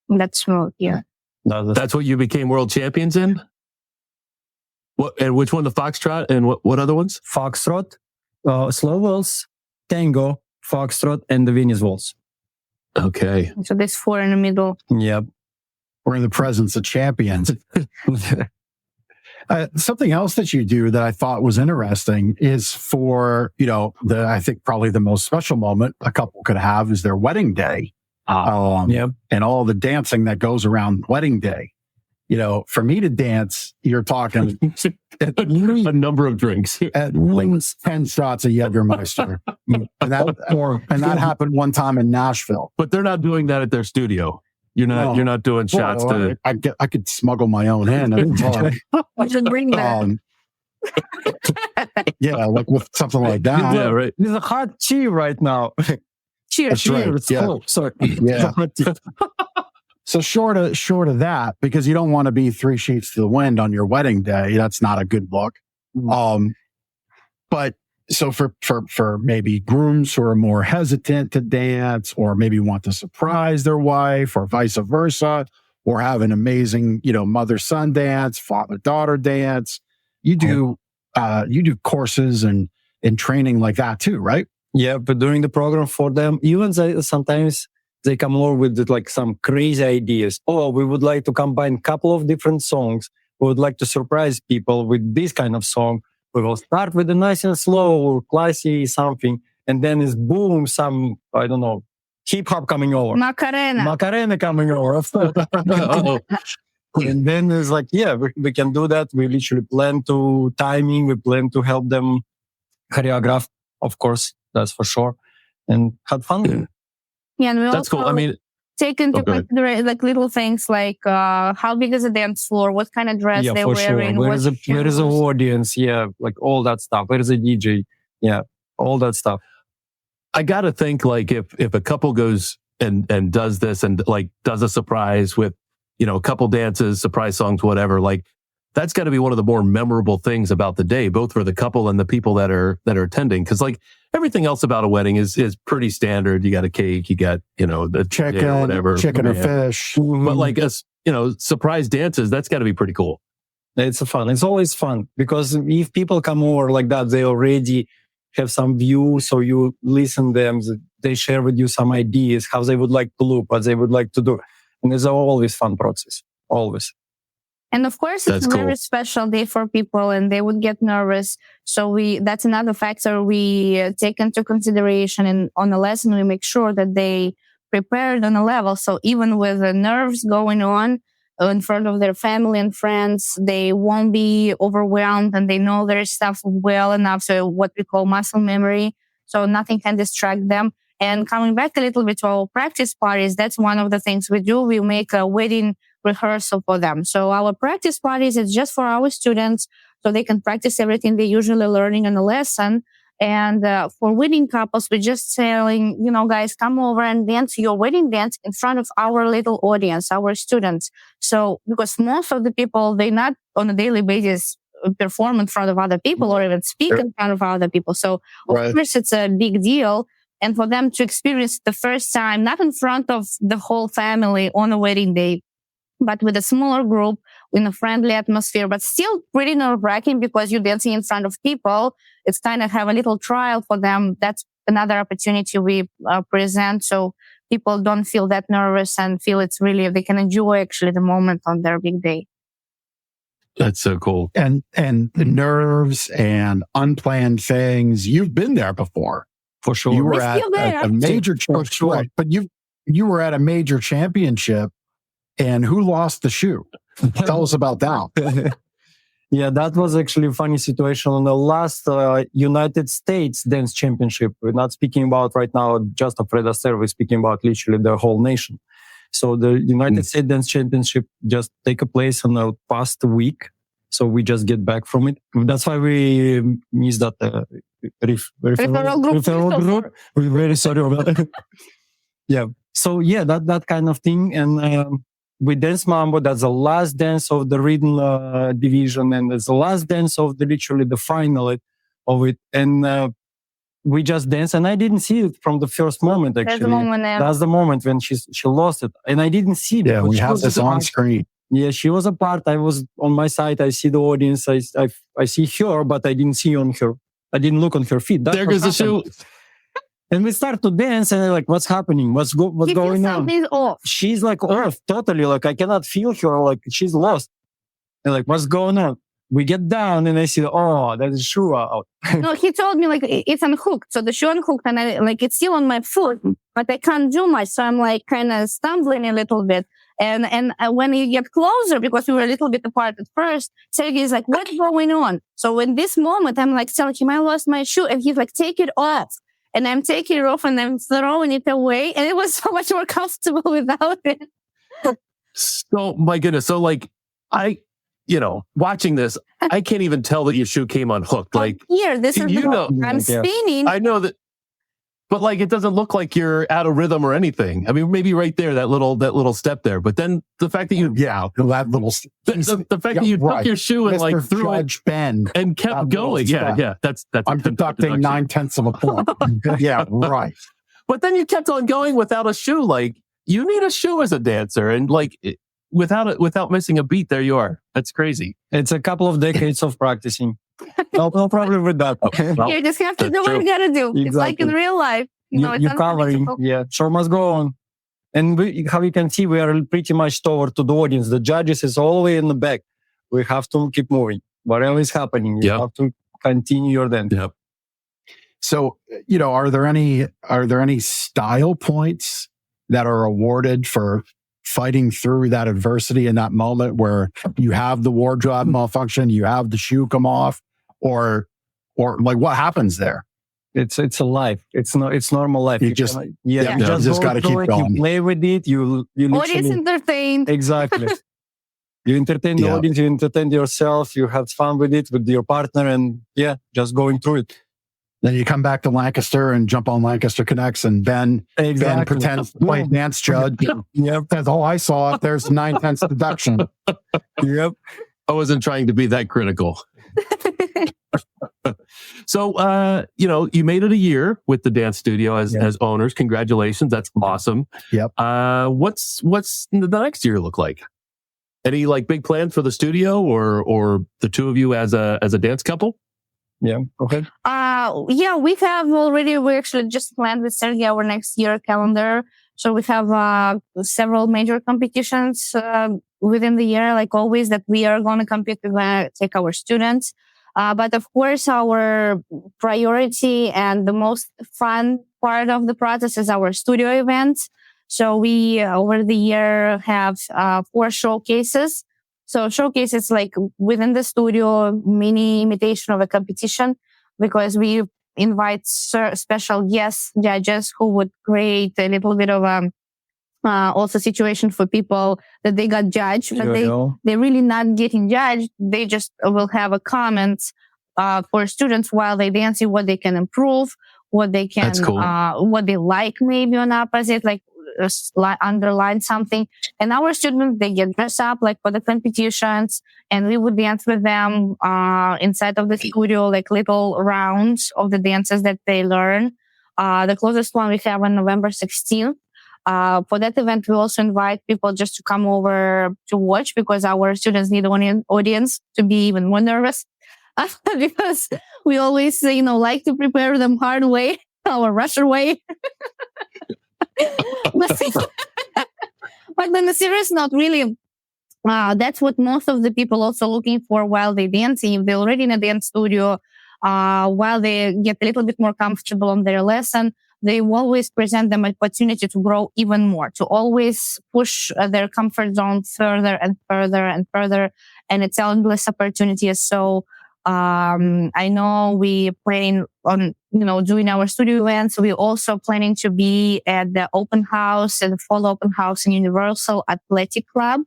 That's smooth, yeah. That's what you became world champions in? What, and which one? The foxtrot and what other ones? Foxtrot, slow waltz, tango, foxtrot, and the Venice waltz. Okay. So there's four in the middle. Yep. We're in the presence of champions. Something else that you do that I thought was interesting is for, I think probably the most special moment a couple could have is their wedding day. And all the dancing that goes around wedding day. For me to dance, you're talking a number of drinks. At least 10 shots of Jägermeister. and that happened one time in Nashville. But they're not doing that at their studio. You're not doing shots to... I could smuggle my own in. I should bring that. Yeah, like with something like that. Yeah, right. There's a hot tea right now. Cheers. That's right. Yeah. Sorry. Yeah. So short of that, because you don't want to be three sheets to the wind on your wedding day. That's not a good look. But so for maybe grooms who are more hesitant to dance, or maybe want to surprise their wife, or vice versa, or have an amazing, mother-son dance, father-daughter dance, you do courses and training like that too, right? Yeah, but during the program for them, even sometimes they come over with like some crazy ideas. Oh, we would like to combine a couple of different songs. We would like to surprise people with this kind of song. We will start with a nice and slow, classy something, and then it's boom, some, I don't know, hip hop coming over. Macarena coming over. And then it's like, yeah, we can do that. We literally plan to timing. We plan to help them choreograph, of course. That's for sure. And had fun. Yeah, and we That's also cool. take into consideration like little things like how big is the dance floor, what kind of dress they're wearing, sure. Where is the audience? Yeah, like all that stuff. Where is the DJ? Yeah, all that stuff. I gotta think like if a couple goes and does this and like does a surprise with a couple dances, surprise songs, whatever, like that's got to be one of the more memorable things about the day, both for the couple and the people that are attending. Because like everything else about a wedding is pretty standard. You got a cake, you got the chicken, whatever, chicken or fish. But like surprise dances, that's got to be pretty cool. It's fun. It's always fun because if people come over like that, they already have some view. So you listen to them. They share with you some ideas, how they would like to look, what they would like to do. And it's always fun process. Always. And of course, it's a very special day for people and they would get nervous. So that's another factor we take into consideration. And on the lesson, we make sure that they prepared on a level. So even with the nerves going on in front of their family and friends, they won't be overwhelmed and they know their stuff well enough. So what we call muscle memory. So nothing can distract them. And coming back a little bit to our practice parties, that's one of the things we do. We make a wedding rehearsal for them. So our practice parties is just for our students so they can practice everything they're usually learning in a lesson. And for wedding couples, we're just telling, guys, come over and dance your wedding dance in front of our little audience, our students. So because most of the people, they not on a daily basis perform in front of other people or even speak in front of other people. So of course, it's a big deal. And for them to experience the first time, not in front of the whole family on a wedding day, but with a smaller group, in a friendly atmosphere, but still pretty nerve-wracking because you're dancing in front of people. It's kind of have a little trial for them. That's another opportunity we present. So people don't feel that nervous and feel it's really, they can enjoy actually the moment on their big day. That's so cool. And the nerves and unplanned things, you've been there before. For sure. You were at a major, sure. But you were at a major championship. And who lost the shoe? Tell us about that. Yeah, that was actually a funny situation on the last United States Dance Championship. We're not speaking about right now just a Fred Astaire. We're speaking about literally the whole nation. So the United States Dance Championship just take a place in the past week. So we just get back from it. That's why we missed that referral group. We're very sorry about that. Yeah. So yeah, that kind of thing. And we dance mambo. That's the last dance of the rhythm division, and it's the last dance of literally the final of it. And we just dance, and I didn't see it from the first moment. Actually, that's the moment when she lost it, and I didn't see it. Yeah, we have this on screen. Yeah, she was a part. I was on my side. I see the audience. I see her, but I didn't see on her. I didn't look on her feet. There goes the shoe. And we start to dance, and like, what's happening? What's going on? Off. She's like off, totally. Like, I cannot feel her. Like, she's lost. And like, what's going on? We get down, and I see, there's a shoe out. No, he told me like it's unhooked. So the shoe unhooked, and it's still on my foot, but I can't do much. So I'm like kind of stumbling a little bit. And when you get closer, because we were a little bit apart at first, Sergei is like, what's going on? So in this moment, I'm like telling him I lost my shoe, and he's like, take it off. And I'm taking it off and I'm throwing it away. And it was so much more comfortable without it. So, my goodness. So, like, watching this, I can't even tell that your shoe came unhooked. Like, here, this is I'm spinning. I know that. But like, it doesn't look like you're out of rhythm or anything. I mean, maybe right there, that little step there. But then the fact that that little the fact that you took your shoe and like threw it and kept going. Yeah. That's I'm deducting 9/10 of a point. Yeah, right. But then you kept on going without a shoe. Like, you need a shoe as a dancer, and like without missing a beat, there you are. That's crazy. It's a couple of decades of practicing. No problem with that. Well, you just have to do what you gotta do. Exactly. It's like in real life. You're covering. Yeah, show must go on. And how you can see, we are pretty much toward to the audience. The judges is all the way in the back. We have to keep moving. Whatever is happening, you have to continue your dance. Yep. So, are there any style points that are awarded for fighting through that adversity in that moment where you have the wardrobe malfunction, you have the shoe come off, or like what happens there? It's a life. It's normal life. You just got to keep going. You play with it. You audience entertained. Exactly. You entertain the audience. You entertain yourself. You have fun with it with your partner, and just going through it. Then you come back to Lancaster and jump on Lancaster Connects, and Ben pretends to play dance judge. Yep. Says, I saw it. There's 9/10 deduction. Yep. I wasn't trying to be that critical. So, you made it a year with the dance studio as owners. Congratulations. That's awesome. Yep. What's the next year look like? Any like big plans for the studio or the two of you as a dance couple? Yeah, go ahead. Yeah, we actually just planned with Sergei our next year calendar. So we have several major competitions within the year, like always, that we are going to compete. We're going to take our students. But of course, our priority and the most fun part of the process is our studio events. So we, over the year, have 4 showcases. So showcases like within the studio, mini imitation of a competition, because we invite special guest judges who would create a little bit of also situation for people that they got judged, but they're really not getting judged. They just will have a comment for students while they dance, what they can improve, what they can, what they like maybe on opposite, like underline something. And our students, they get dressed up like for the competitions, and we would dance with them inside of the studio, like little rounds of the dances that they learn. The closest one we have on November 16th. For that event, we also invite people just to come over to watch, because our students need an audience to be even more nervous. Because we always, like to prepare them hard way, our Russian way. But on a serious note, really, that's what most of the people also looking for while they dancing. If they're already in a dance studio, while they get a little bit more comfortable on their lesson, they always present them an opportunity to grow even more, to always push their comfort zone further and further and further. And it's endless opportunities. So I know we planning on, doing our studio events. We're also planning to be at the open house, and the fall open house in Universal Athletic Club.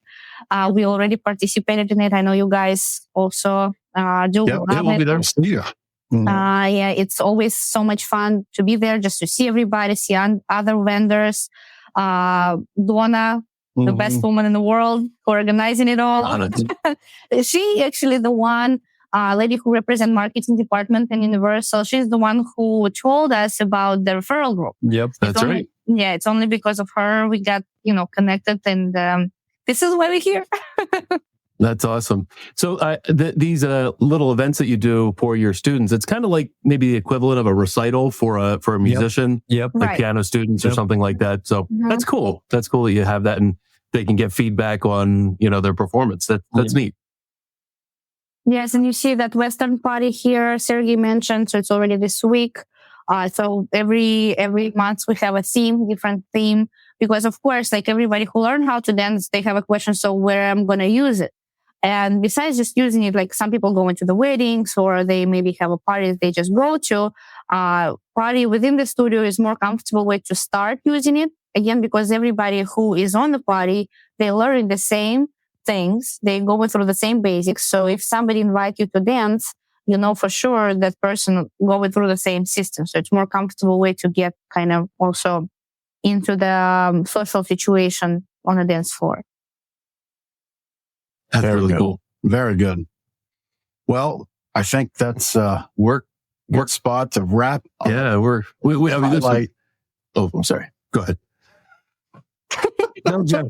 We already participated in it. I know you guys also do. Yeah, we'll be there. Yeah. Mm-hmm. Yeah, it's always so much fun to be there, just to see everybody, see other vendors. Donna, the best woman in the world, organizing it all. She actually the one lady who represents marketing department in Universal. She's the one who told us about the referral group. Yep, that's right. Yeah, it's only because of her we got, connected, and this is why we're here. That's awesome. So these little events that you do for your students, it's kind of like maybe the equivalent of a recital for a musician, like right. piano students or something like that. So that's cool. That's cool that you have that, and they can get feedback on their performance. That's neat. Yes, and you see that Western party here, Sergei mentioned, so it's already this week. So every month we have a different theme, because of course, like everybody who learn how to dance, they have a question, so where I'm going to use it? And besides just using it, like some people go into the weddings, or they maybe have a party they just go to. Party within the studio is more comfortable way to start using it. Again, because everybody who is on the party, they learn the same things. They go through the same basics. So if somebody invites you to dance, for sure that person going through the same system. So it's more comfortable way to get kind of also into the social situation on a dance floor. That's really cool. Very good. Well, I think that's work spot to wrap up. Yeah, we highlight. Oh, I'm sorry. Go ahead. No, Jeff.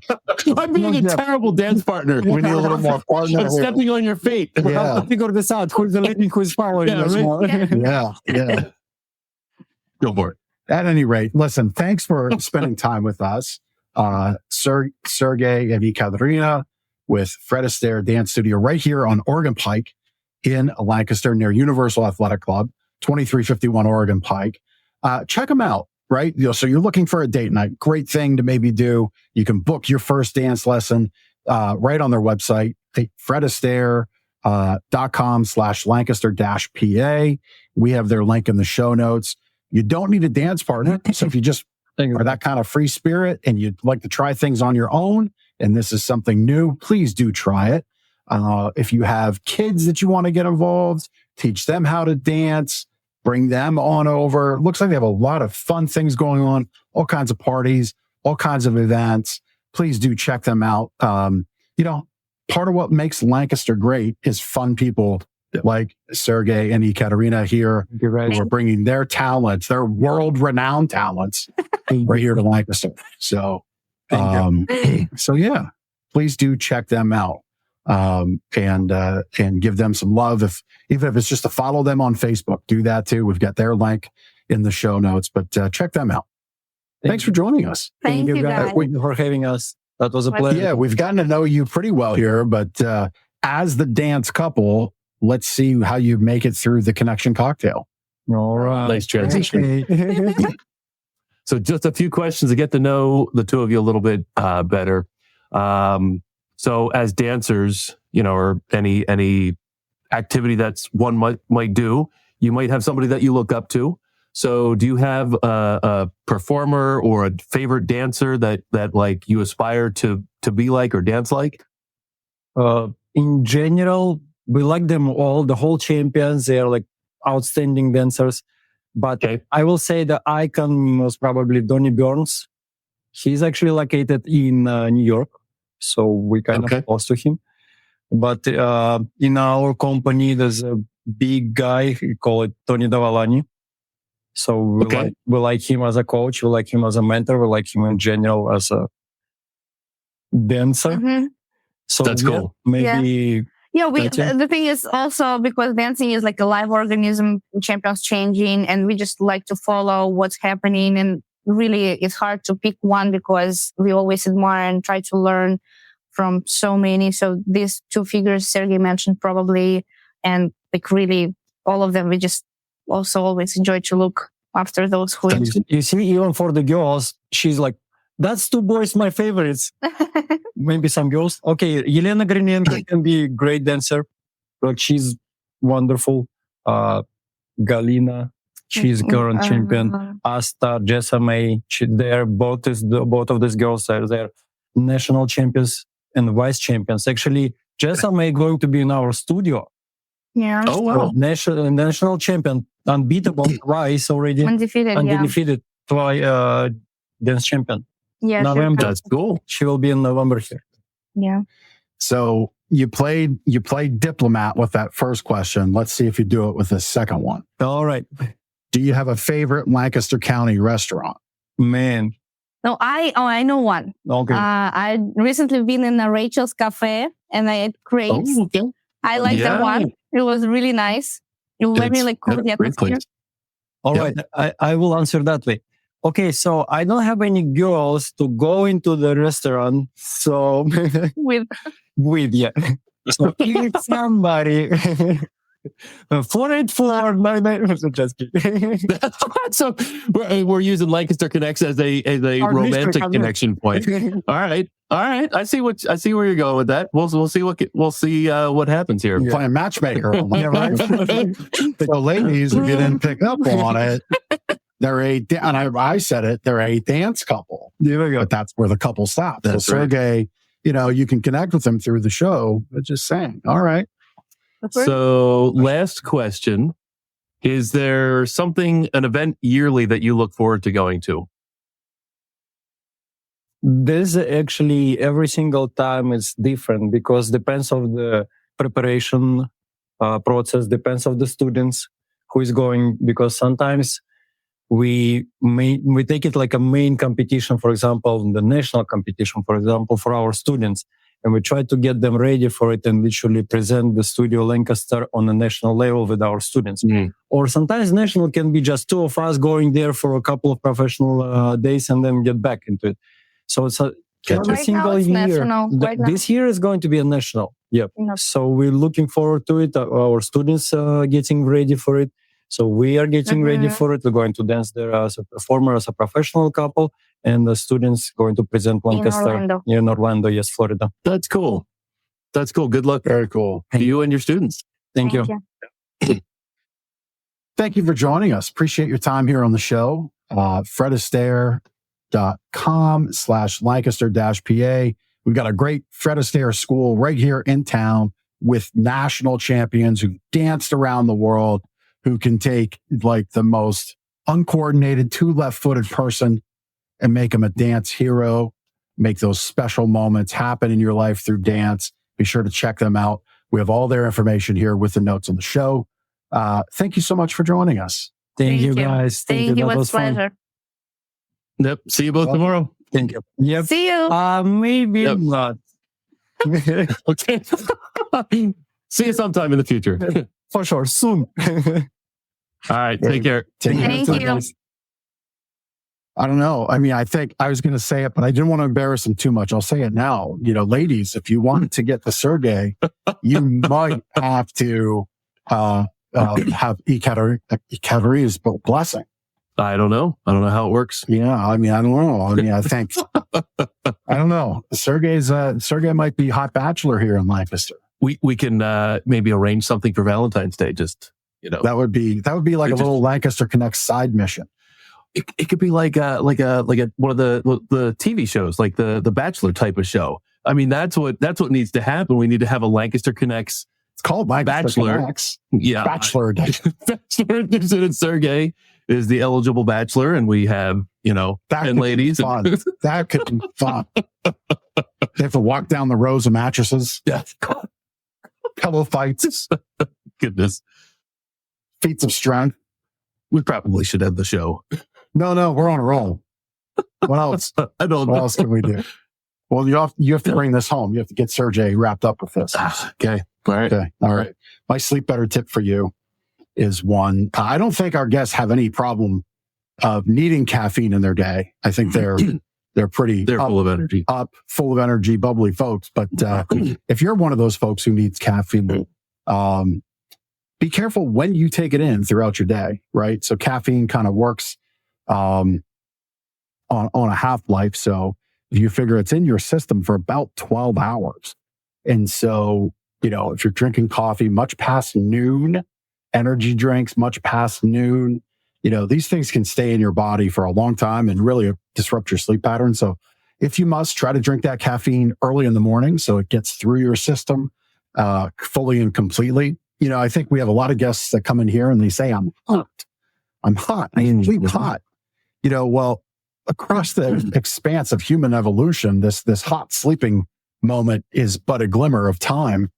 I'm being a terrible dance partner. We need a little more partner. I'm stepping on your fate. Yeah. Figure this out. Who's the lady who's following us? Yeah. Go for it. At any rate, listen, thanks for spending time with us. Sergei and Ekaterina with Fred Astaire Dance Studio right here on Oregon Pike in Lancaster near Universal Athletic Club, 2351 Oregon Pike. Check them out, right? So you're looking for a date night. Great thing to maybe do. You can book your first dance lesson right on their website, fredastaire.com/Lancaster-PA. We have their link in the show notes. You don't need a dance partner. So if you just are that kind of free spirit and you'd like to try things on your own, and this is something new, please do try it. If you have kids that you want to get involved, teach them how to dance, bring them on over. Looks like they have a lot of fun things going on, all kinds of parties, all kinds of events. Please do check them out. Part of what makes Lancaster great is fun people like Sergei and Ekaterina here, who are bringing their talents, their world-renowned talents, right here to Lancaster. So, yeah, please do check them out. and give them some love. Even if it's just to follow them on Facebook, do that too. We've got their link in the show notes, but check them out. Thanks for joining us. Thank you guys. Thank you for having us. That was a pleasure. Yeah, we've gotten to know you pretty well here, but as the dance couple, let's see how you make it through the connection cocktail. All right. Nice transition. Okay. So just a few questions to get to know the two of you a little bit better. So as dancers, or any activity that's one might do, you might have somebody that you look up to. So do you have a performer or a favorite dancer that like you aspire to be like or dance like? In general, we like them all, the whole champions. They are like outstanding dancers. But I will say the icon was probably Donnie Burns. He's actually located in New York, so we kind of close to him. But in our company, there's a big guy, we call it Tony Davalani. So we like him as a coach, we like him as a mentor, we like him in general as a dancer. Mm-hmm. So that's cool. Maybe. Yeah, the thing is also because dancing is like a live organism, champions changing, and we just like to follow what's happening. And really, it's hard to pick one because we always admire and try to learn from so many. So these two figures Sergei mentioned probably, and like really all of them, we just also always enjoy to look after those who. You see, even for the girls, she's like, that's two boys, my favorites. Maybe some girls. Okay, Elena Grinenko can be a great dancer. Like she's wonderful. Galina, she's current champion. Asta, Jessa May, they're both of these girls are their national champions and vice champions. Actually, Jessa May going to be in our studio. Yeah. Oh wow. National champion, unbeatable twice already. Undefeated. Twice dance champion. Yeah, November. That's cool. She will be in November here. Yeah. So you played diplomat with that first question. Let's see if you do it with the second one. All right. Do you have a favorite Lancaster County restaurant? Man. No, I know one. Okay. I recently been in a Rachel's Cafe and I ate crepes. Oh, okay. I like that one. It was really nice. It made me like cool the atmosphere. All right. I will answer that way. Okay, so I don't have any girls to go into the restaurant. So with yeah. So if somebody 484 just kidding. So we're using Lancaster Connects as a romantic connection point. All right. I see where you're going with that. We'll see what happens here. You're playing matchmaker. Right? So ladies, if you didn't pick up on it, they're and I said it, they're a dance couple. There we go. But that's where the couple stops. That's so Sergei, you can connect with them through the show, but just saying. All right. So last question, is there an event yearly that you look forward to going to? This actually every single time is different because depends of the preparation process, depends of the students who is going, because sometimes we take it like a main competition, for example, the national competition, for example, for our students. And we try to get them ready for it and literally present the Studio Lancaster on a national level with our students. Or sometimes national can be just two of us going there for a couple of professional days and then get back into it. So it's every single year. This year is going to be a national. Yep. So we're looking forward to it. Our students are getting ready for it. So we are getting ready for it. We're going to dance there as a performer, as a professional couple, and the students going to present Lancaster in Orlando, yes, Florida. That's cool. Good luck. Very cool. To you and your students. Thank you. Thank you for joining us. Appreciate your time here on the show. FredAstaire.com/Lancaster-PA. We've got a great Fred Astaire school right here in town with national champions who danced around the world, who can take like the most uncoordinated two left-footed person and make them a dance hero, make those special moments happen in your life through dance. Be sure to check them out. We have all their information here with the notes on the show. Thank you so much for joining us. Thank you, guys. Thank you. It was a pleasure. Yep. See you both tomorrow. Thank you. Yep. See you. Maybe not. Okay. See you sometime in the future. For sure, soon. All right. Take care. Thank you. I don't know. I mean, I think I was going to say it, but I didn't want to embarrass him too much. I'll say it now. You know, ladies, if you want to get the Sergei, you might have to have Ekaterina's blessing. I don't know. I don't know how it works. Yeah, I mean, I don't know. I mean, I think I don't know. Sergei might be hot bachelor here in Lancaster. We can maybe arrange something for Valentine's Day. Just that would be like a little Lancaster Connect side mission. It could be like one of the TV shows, like the Bachelor type of show. I mean, that's what needs to happen. We need to have a Lancaster Connects. It's called Lancaster Connects. Yeah, Bachelor Edition. Bachelor Edition. And Sergei is the eligible bachelor, and we have and ladies. That could be fun. They have to walk down the rows of mattresses. Yeah, pillow fights. Goodness, feats of strength. We probably should end the show. No, we're on a roll. What else? I don't know. What else can we do? Well, you have to bring this home. You have to get Sergei wrapped up with this. Okay. All right. Okay. All right. My sleep better tip for you is one. I don't think our guests have any problem of needing caffeine in their day. I think they're full of energy, full of energy, bubbly folks. But if you're one of those folks who needs caffeine, be careful when you take it in throughout your day, right? So caffeine kind of works on a half-life. So you figure it's in your system for about 12 hours. And so, if you're drinking coffee much past noon, energy drinks much past noon, these things can stay in your body for a long time and really disrupt your sleep pattern. So if you must, try to drink that caffeine early in the morning so it gets through your system fully and completely. I think we have a lot of guests that come in here and they say, I'm hot. I sleep hot. Well, across the expanse of human evolution, this hot sleeping moment is but a glimmer of time.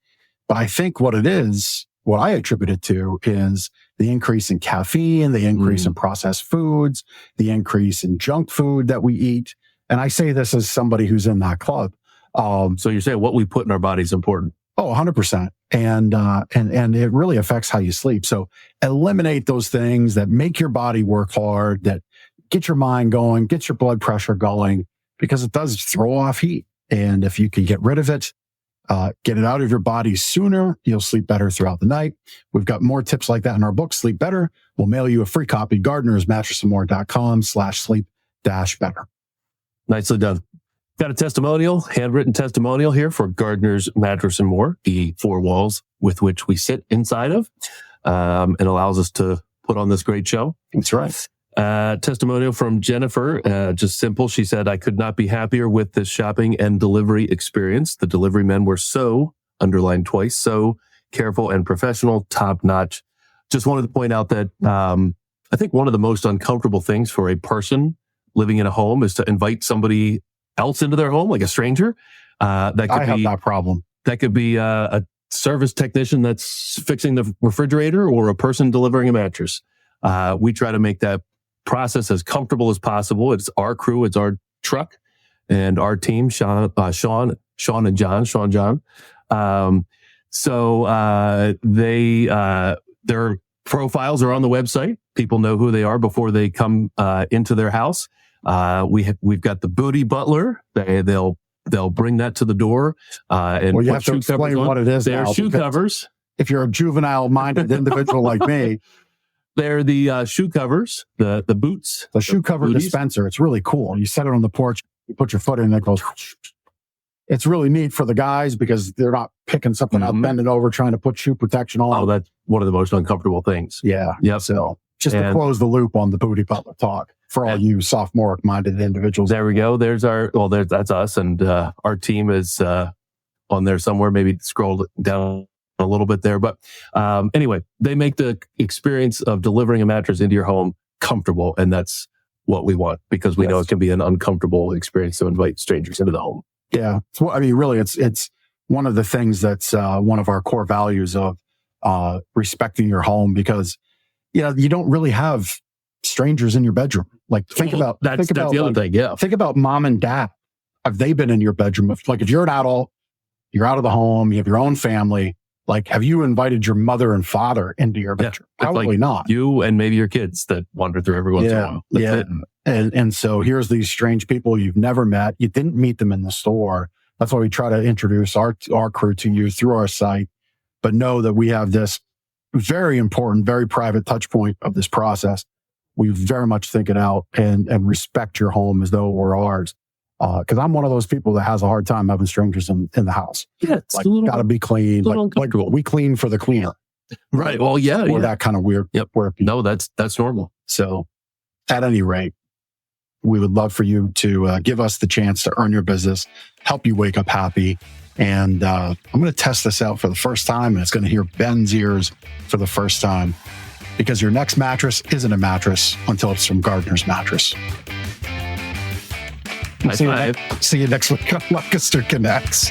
But I think what I attribute it to is the increase in caffeine, the increase in processed foods, the increase in junk food that we eat. And I say this as somebody who's in that club. So you're saying what we put in our body is important. Oh, 100%. And it really affects how you sleep. So eliminate those things that make your body work hard, that get your mind going, get your blood pressure going, because it does throw off heat. And if you can get rid of it, get it out of your body sooner, you'll sleep better throughout the night. We've got more tips like that in our book, Sleep Better. We'll mail you a free copy, gardnersmattressandmore.com/sleep-better. Nicely done. Got a testimonial, handwritten testimonial here for Gardner's Mattress and More, the four walls with which we sit inside of. It allows us to put on this great show. That's right. Testimonial from Jennifer, just simple. She said, I could not be happier with this shopping and delivery experience. The delivery men were so, underlined twice, so careful and professional, top notch. Just wanted to point out that I think one of the most uncomfortable things for a person living in a home is to invite somebody else into their home, like a stranger. Have that problem. That could be a service technician that's fixing the refrigerator or a person delivering a mattress. We try to make that process as comfortable as possible. It's our crew, it's our truck, and our team, Sean, and John. Their profiles are on the website. People know who they are before they come into their house. We've got the booty butler. They'll bring that to the door and you have to explain what it is. They're now, shoe covers. If you're a juvenile-minded individual like me, they're the shoe covers, the boots, the shoe cover booties. dispenser. It's really cool. You set it on the porch. You put your foot in, and it goes. It's really neat for the guys because they're not picking something up, bending over, trying to put shoe protection on. Oh, that's one of the most uncomfortable things. Yeah. Yep. So just to close the loop on the booty butler talk for all you sophomoric-minded individuals. There we go. That's us. And our team is on there somewhere. Maybe scroll down a little bit there. But anyway, they make the experience of delivering a mattress into your home comfortable. And that's what we want because we know it can be an uncomfortable experience to invite strangers into the home. Yeah. So, I mean, really, it's one of the things that's one of our core values of respecting your home because, you don't really have strangers in your bedroom. Like think about the other thing. Yeah. Think about mom and dad. Have they been in your bedroom? If you're an adult You're out of the home. You have your own family. Like, have you invited your mother and father into your venture? Probably like not. You and maybe your kids that wander through every once in a while. That's it. And so here's these strange people you've never met. You didn't meet them in the store. That's why we try to introduce our crew to you through our site. But know that we have this very important, very private touch point of this process. We very much think it out and respect your home as though it were ours. Because I'm one of those people that has a hard time having strangers in the house. Yeah, it's like, gotta be clean. Like we clean for the cleaner. Right. Well, yeah. Or that kind of weird. Yep. No, that's normal. So at any rate, we would love for you to give us the chance to earn your business, help you wake up happy. And I'm going to test this out for the first time. And it's going to hear Ben's ears for the first time, because your next mattress isn't a mattress until it's from Gardner's Mattress. See you next week on Lancaster Connects.